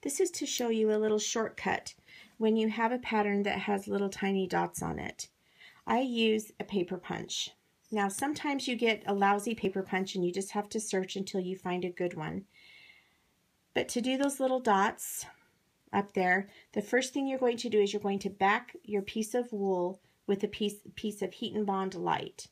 This is to show you a little shortcut when you have a pattern that has little tiny dots on it. I use a paper punch. Now sometimes you get a lousy paper punch and you just have to search until you find a good one. But to do those little dots up there, the first thing you're going to do is you're going to back your piece of wool with a piece of HeatnBond Light.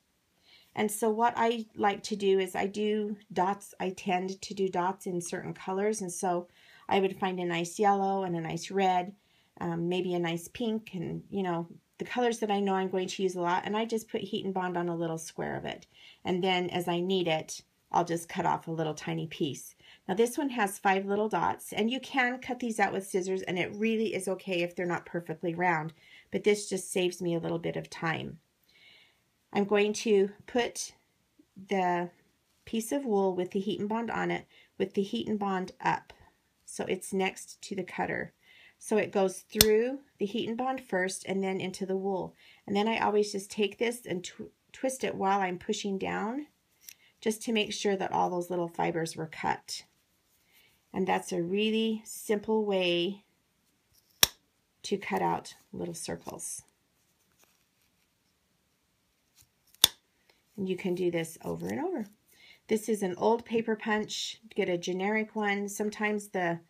And so what I like to do is I do dots. I tend to do dots in certain colors, and so I would find a nice yellow and a nice red, maybe a nice pink, and the colors that I know I'm going to use a lot, and I just put HeatnBond on a little square of it. And then as I need it, I'll just cut off a little tiny piece. Now this one has 5 little dots, and you can cut these out with scissors, and it really is okay if they're not perfectly round, but this just saves me a little bit of time. I'm going to put the piece of wool with the HeatnBond on it with the HeatnBond up, so it's next to the cutter. So it goes through the HeatnBond first and then into the wool. And then I always just take this and twist it while I'm pushing down, just to make sure that all those little fibers were cut. And that's a really simple way to cut out little circles. And you can do this over and over. This is an old paper punch. Get a generic one. Sometimes they're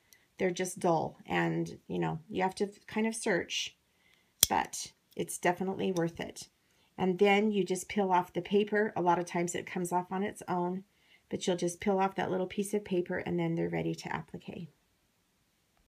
just dull, and you have to kind of search, but it's definitely worth it. And then you just peel off the paper. A lot of times it comes off on its own, but you'll just peel off that little piece of paper, and then they're ready to applique.